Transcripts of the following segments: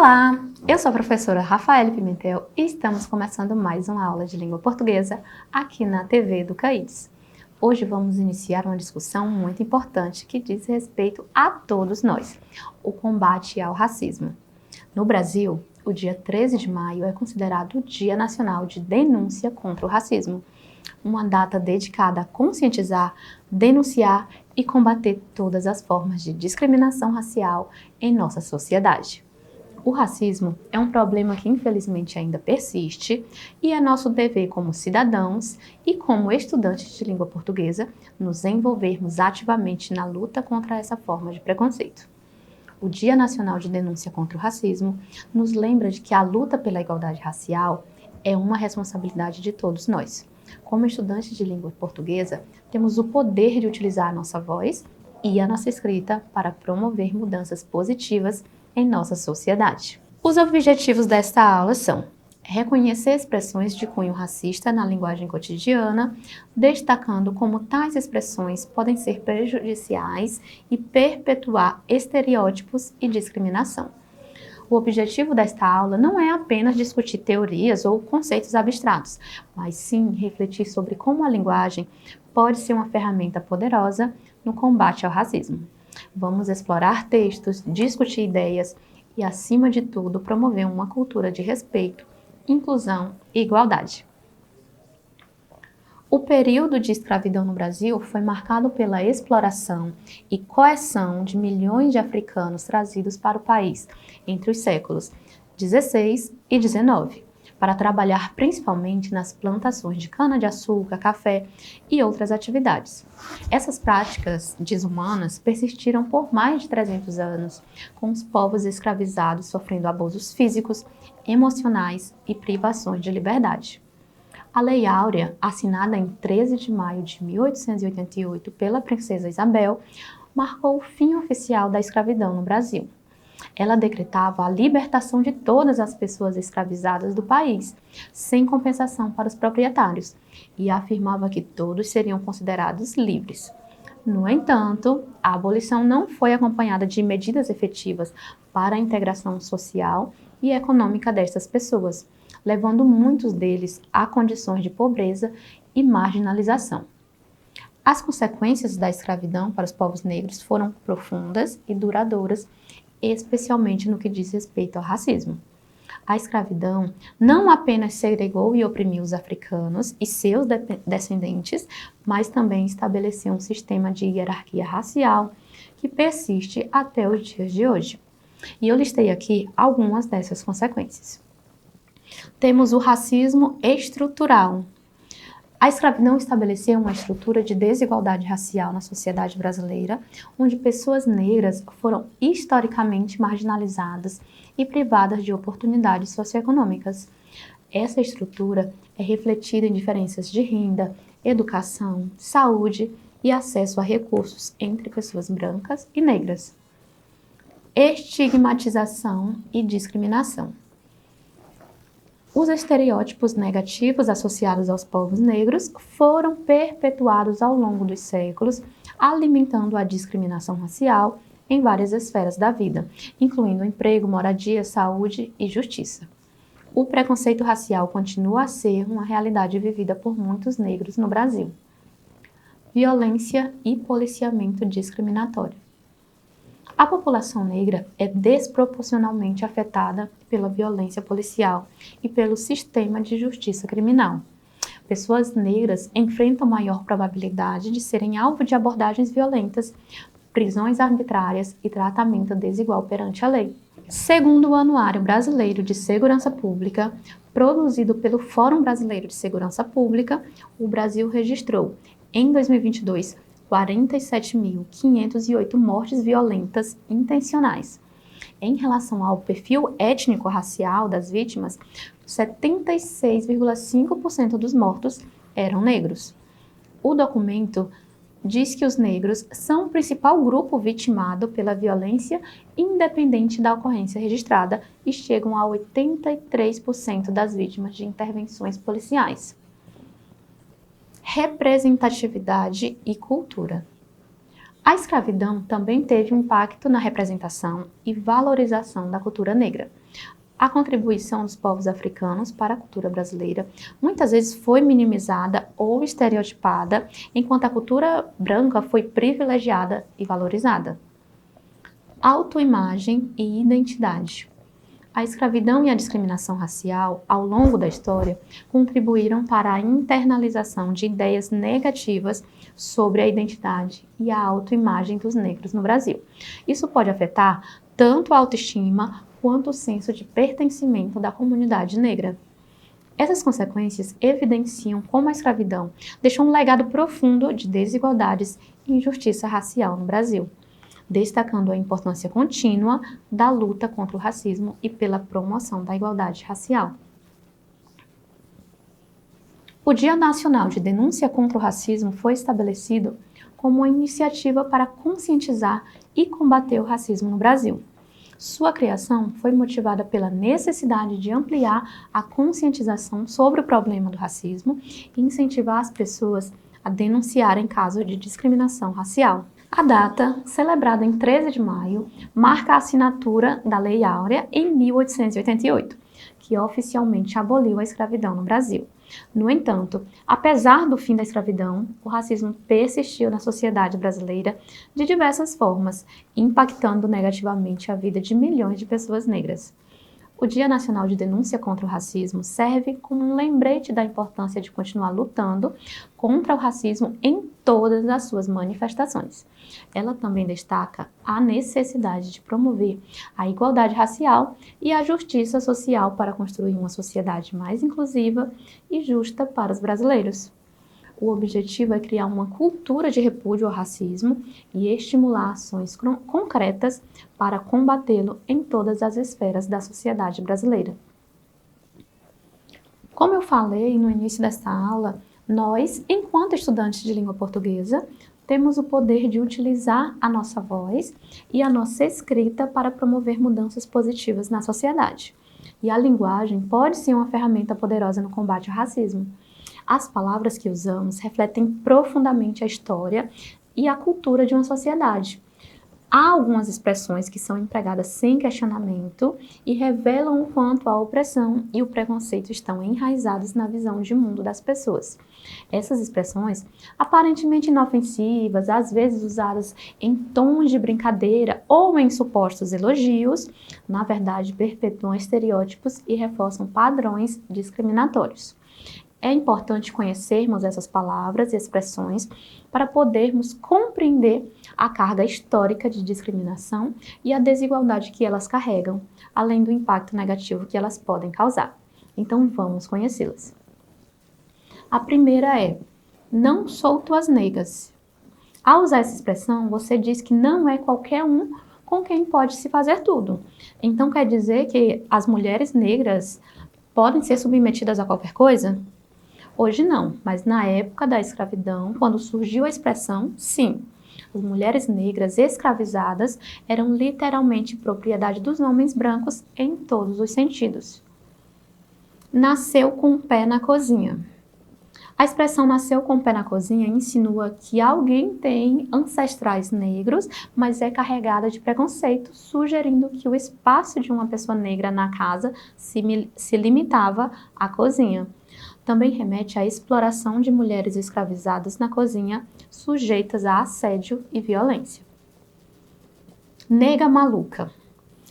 Olá, eu sou a professora Rafaele Pimentel e estamos começando mais uma aula de língua portuguesa aqui na TV Educaides. Hoje vamos iniciar uma discussão muito importante que diz respeito a todos nós, o combate ao racismo. No Brasil, o dia 13 de maio é considerado o Dia Nacional de Denúncia contra o Racismo, uma data dedicada a conscientizar, denunciar e combater todas as formas de discriminação racial em nossa sociedade. O racismo é um problema que infelizmente ainda persiste e é nosso dever como cidadãos e como estudantes de língua portuguesa nos envolvermos ativamente na luta contra essa forma de preconceito. O Dia Nacional de Denúncia contra o Racismo nos lembra de que a luta pela igualdade racial é uma responsabilidade de todos nós. Como estudantes de língua portuguesa, temos o poder de utilizar a nossa voz e a nossa escrita para promover mudanças positivas em nossa sociedade. Os objetivos desta aula são reconhecer expressões de cunho racista na linguagem cotidiana, destacando como tais expressões podem ser prejudiciais e perpetuar estereótipos e discriminação. O objetivo desta aula não é apenas discutir teorias ou conceitos abstratos, mas sim refletir sobre como a linguagem pode ser uma ferramenta poderosa no combate ao racismo. Vamos explorar textos, discutir ideias e, acima de tudo, promover uma cultura de respeito, inclusão e igualdade. O período de escravidão no Brasil foi marcado pela exploração e coerção de milhões de africanos trazidos para o país entre os séculos XVI e XIX, para trabalhar principalmente nas plantações de cana-de-açúcar, café e outras atividades. Essas práticas desumanas persistiram por mais de 300 anos, com os povos escravizados sofrendo abusos físicos, emocionais e privações de liberdade. A Lei Áurea, assinada em 13 de maio de 1888 pela princesa Isabel, marcou o fim oficial da escravidão no Brasil. Ela decretava a libertação de todas as pessoas escravizadas do país, sem compensação para os proprietários, e afirmava que todos seriam considerados livres. No entanto, a abolição não foi acompanhada de medidas efetivas para a integração social e econômica destas pessoas, levando muitos deles a condições de pobreza e marginalização. As consequências da escravidão para os povos negros foram profundas e duradouras, especialmente no que diz respeito ao racismo. A escravidão não apenas segregou e oprimiu os africanos e seus descendentes, mas também estabeleceu um sistema de hierarquia racial que persiste até os dias de hoje. E eu listei aqui algumas dessas consequências. Temos o racismo estrutural. A escravidão estabeleceu uma estrutura de desigualdade racial na sociedade brasileira, onde pessoas negras foram historicamente marginalizadas e privadas de oportunidades socioeconômicas. Essa estrutura é refletida em diferenças de renda, educação, saúde e acesso a recursos entre pessoas brancas e negras. Estigmatização e discriminação. Os estereótipos negativos associados aos povos negros foram perpetuados ao longo dos séculos, alimentando a discriminação racial em várias esferas da vida, incluindo emprego, moradia, saúde e justiça. O preconceito racial continua a ser uma realidade vivida por muitos negros no Brasil. Violência e policiamento discriminatório. A população negra é desproporcionalmente afetada pela violência policial e pelo sistema de justiça criminal. Pessoas negras enfrentam maior probabilidade de serem alvo de abordagens violentas, prisões arbitrárias e tratamento desigual perante a lei. Segundo o Anuário Brasileiro de Segurança Pública, produzido pelo Fórum Brasileiro de Segurança Pública, o Brasil registrou, em 2022, 47.508 mortes violentas intencionais. Em relação ao perfil étnico-racial das vítimas, 76,5% dos mortos eram negros. O documento diz que os negros são o principal grupo vitimado pela violência, independente da ocorrência registrada, e chegam a 83% das vítimas de intervenções policiais. Representatividade e cultura. A escravidão também teve um impacto na representação e valorização da cultura negra. A contribuição dos povos africanos para a cultura brasileira muitas vezes foi minimizada ou estereotipada, enquanto a cultura branca foi privilegiada e valorizada. Autoimagem e identidade. A escravidão e a discriminação racial, ao longo da história, contribuíram para a internalização de ideias negativas sobre a identidade e a autoimagem dos negros no Brasil. Isso pode afetar tanto a autoestima quanto o senso de pertencimento da comunidade negra. Essas consequências evidenciam como a escravidão deixou um legado profundo de desigualdades e injustiça racial no Brasil, destacando a importância contínua da luta contra o racismo e pela promoção da igualdade racial. O Dia Nacional de Denúncia contra o Racismo foi estabelecido como uma iniciativa para conscientizar e combater o racismo no Brasil. Sua criação foi motivada pela necessidade de ampliar a conscientização sobre o problema do racismo e incentivar as pessoas a denunciarem casos de discriminação racial. A data, celebrada em 13 de maio, marca a assinatura da Lei Áurea em 1888, que oficialmente aboliu a escravidão no Brasil. No entanto, apesar do fim da escravidão, o racismo persistiu na sociedade brasileira de diversas formas, impactando negativamente a vida de milhões de pessoas negras. O Dia Nacional de Denúncia contra o Racismo serve como um lembrete da importância de continuar lutando contra o racismo em todas as suas manifestações. Ela também destaca a necessidade de promover a igualdade racial e a justiça social para construir uma sociedade mais inclusiva e justa para os brasileiros. O objetivo é criar uma cultura de repúdio ao racismo e estimular ações concretas para combatê-lo em todas as esferas da sociedade brasileira. Como eu falei no início desta aula, nós, enquanto estudantes de língua portuguesa, temos o poder de utilizar a nossa voz e a nossa escrita para promover mudanças positivas na sociedade. E a linguagem pode ser uma ferramenta poderosa no combate ao racismo. As palavras que usamos refletem profundamente a história e a cultura de uma sociedade. Há algumas expressões que são empregadas sem questionamento e revelam o quanto a opressão e o preconceito estão enraizados na visão de mundo das pessoas. Essas expressões, aparentemente inofensivas, às vezes usadas em tons de brincadeira ou em supostos elogios, na verdade perpetuam estereótipos e reforçam padrões discriminatórios. É importante conhecermos essas palavras e expressões para podermos compreender a carga histórica de discriminação e a desigualdade que elas carregam, além do impacto negativo que elas podem causar. Então vamos conhecê-las. A primeira é: não sou tuas negas. Ao usar essa expressão, você diz que não é qualquer um com quem pode se fazer tudo. Então quer dizer que as mulheres negras podem ser submetidas a qualquer coisa? Hoje não, mas na época da escravidão, quando surgiu a expressão, sim. As mulheres negras escravizadas eram literalmente propriedade dos homens brancos em todos os sentidos. Nasceu com o pé na cozinha. A expressão nasceu com o pé na cozinha insinua que alguém tem ancestrais negros, mas é carregada de preconceito, sugerindo que o espaço de uma pessoa negra na casa se limitava à cozinha. Também remete à exploração de mulheres escravizadas na cozinha, sujeitas a assédio e violência. Nega maluca.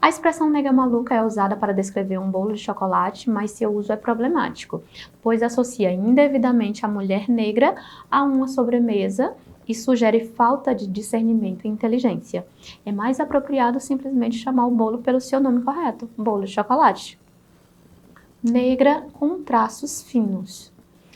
A expressão nega maluca é usada para descrever um bolo de chocolate, mas seu uso é problemático, pois associa indevidamente a mulher negra a uma sobremesa e sugere falta de discernimento e inteligência. É mais apropriado simplesmente chamar o bolo pelo seu nome correto, bolo de chocolate. Negra com traços finos.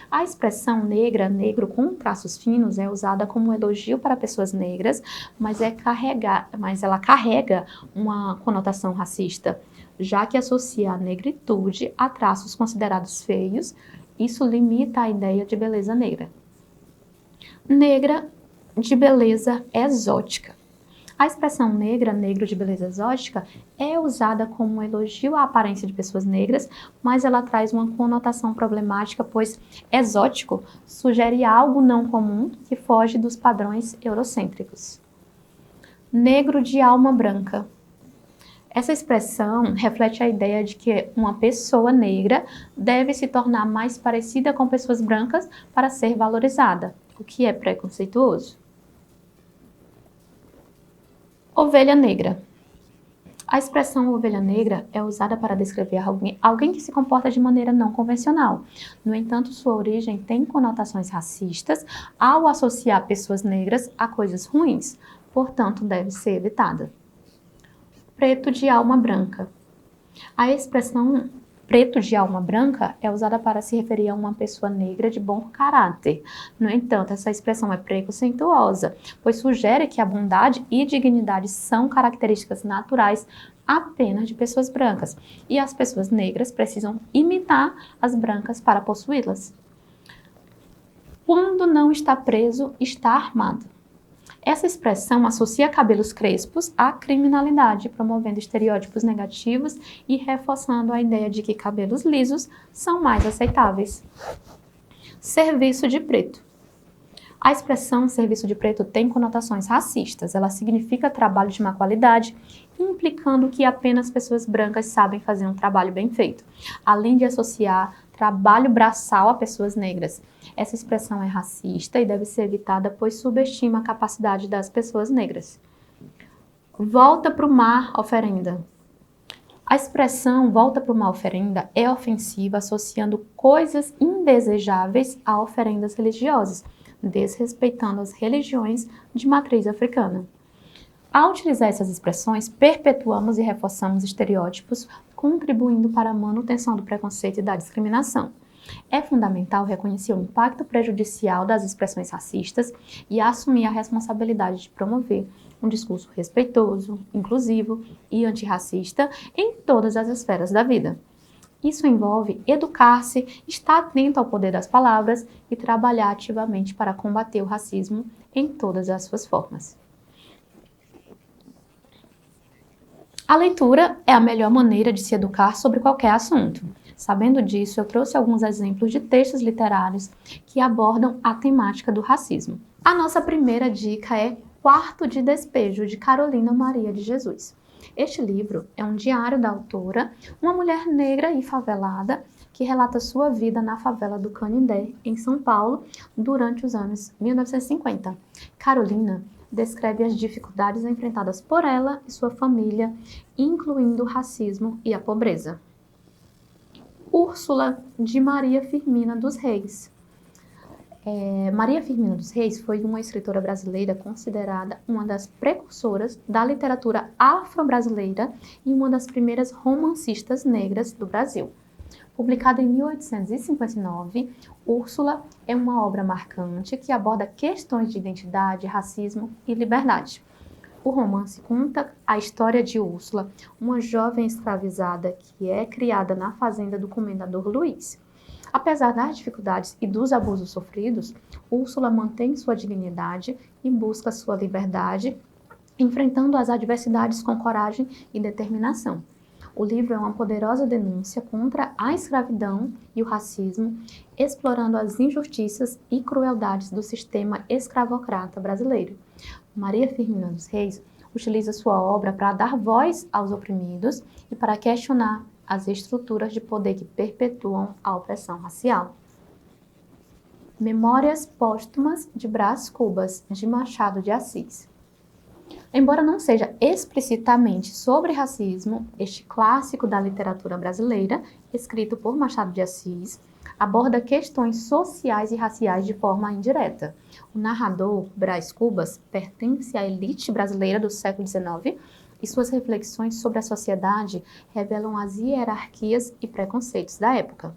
A expressão negra, negro com traços finos é usada como um elogio para pessoas negras, mas ela carrega uma conotação racista, já que associa a negritude a traços considerados feios. Isso limita a ideia de beleza negra. Negra de beleza exótica. A expressão negra, negro de beleza exótica, é usada como um elogio à aparência de pessoas negras, mas ela traz uma conotação problemática, pois exótico sugere algo não comum que foge dos padrões eurocêntricos. Negro de alma branca. Essa expressão reflete a ideia de que uma pessoa negra deve se tornar mais parecida com pessoas brancas para ser valorizada, o que é preconceituoso. Ovelha negra. A expressão ovelha negra é usada para descrever alguém que se comporta de maneira não convencional. No entanto, sua origem tem conotações racistas ao associar pessoas negras a coisas ruins, portanto, deve ser evitada. Preto de alma branca. A expressão preto de alma branca é usada para se referir a uma pessoa negra de bom caráter. No entanto, essa expressão é preconceituosa, pois sugere que a bondade e dignidade são características naturais apenas de pessoas brancas, e as pessoas negras precisam imitar as brancas para possuí-las. Quando não está preso, está armado. Essa expressão associa cabelos crespos à criminalidade, promovendo estereótipos negativos e reforçando a ideia de que cabelos lisos são mais aceitáveis. Serviço de preto. A expressão serviço de preto tem conotações racistas. Ela significa trabalho de má qualidade, implicando que apenas pessoas brancas sabem fazer um trabalho bem feito, além de associar trabalho braçal a pessoas negras. Essa expressão é racista e deve ser evitada, pois subestima a capacidade das pessoas negras. Volta para o mar, oferenda. A expressão volta para o mar, oferenda é ofensiva, associando coisas indesejáveis a oferendas religiosas, desrespeitando as religiões de matriz africana. Ao utilizar essas expressões, perpetuamos e reforçamos estereótipos, contribuindo para a manutenção do preconceito e da discriminação. É fundamental reconhecer o impacto prejudicial das expressões racistas e assumir a responsabilidade de promover um discurso respeitoso, inclusivo e antirracista em todas as esferas da vida. Isso envolve educar-se, estar atento ao poder das palavras e trabalhar ativamente para combater o racismo em todas as suas formas. A leitura é a melhor maneira de se educar sobre qualquer assunto. Sabendo disso, eu trouxe alguns exemplos de textos literários que abordam a temática do racismo. A nossa primeira dica é Quarto de Despejo, de Carolina Maria de Jesus. Este livro é um diário da autora, uma mulher negra e favelada, que relata sua vida na favela do Canindé, em São Paulo, durante os anos 1950. Carolina descreve as dificuldades enfrentadas por ela e sua família, incluindo o racismo e a pobreza. Úrsula, de Maria Firmina dos Reis. Maria Firmina dos Reis foi uma escritora brasileira considerada uma das precursoras da literatura afro-brasileira e uma das primeiras romancistas negras do Brasil. Publicada em 1859, Úrsula é uma obra marcante que aborda questões de identidade, racismo e liberdade. O romance conta a história de Úrsula, uma jovem escravizada que é criada na fazenda do comendador Luiz. Apesar das dificuldades e dos abusos sofridos, Úrsula mantém sua dignidade e busca sua liberdade, enfrentando as adversidades com coragem e determinação. O livro é uma poderosa denúncia contra a escravidão e o racismo, explorando as injustiças e crueldades do sistema escravocrata brasileiro. Maria Firmina dos Reis utiliza sua obra para dar voz aos oprimidos e para questionar as estruturas de poder que perpetuam a opressão racial. Memórias Póstumas de Brás Cubas, de Machado de Assis. Embora não seja explicitamente sobre racismo, este clássico da literatura brasileira, escrito por Machado de Assis, aborda questões sociais e raciais de forma indireta. O narrador, Brás Cubas, pertence à elite brasileira do século XIX e suas reflexões sobre a sociedade revelam as hierarquias e preconceitos da época.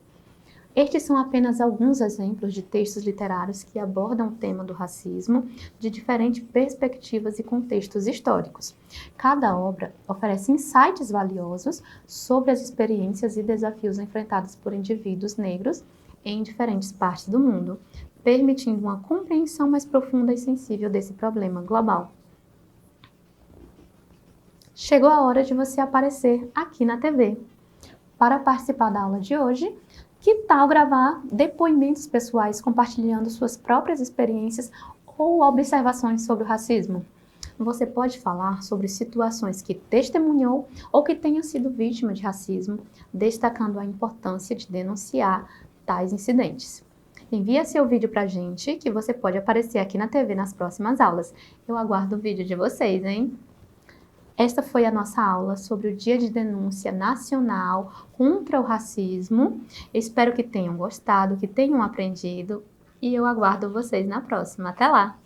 Estes são apenas alguns exemplos de textos literários que abordam o tema do racismo de diferentes perspectivas e contextos históricos. Cada obra oferece insights valiosos sobre as experiências e desafios enfrentados por indivíduos negros em diferentes partes do mundo, permitindo uma compreensão mais profunda e sensível desse problema global. Chegou a hora de você aparecer aqui na TV. Para participar da aula de hoje, que tal gravar depoimentos pessoais compartilhando suas próprias experiências ou observações sobre o racismo? você pode falar sobre situações que testemunhou ou que tenha sido vítima de racismo, destacando a importância de denunciar tais incidentes. Envia seu vídeo pra gente, que você pode aparecer aqui na TV nas próximas aulas. Eu aguardo o vídeo de vocês, hein? Esta foi a nossa aula sobre o Dia de Denúncia Nacional contra o Racismo. Espero que tenham gostado, que tenham aprendido e eu aguardo vocês na próxima. Até lá!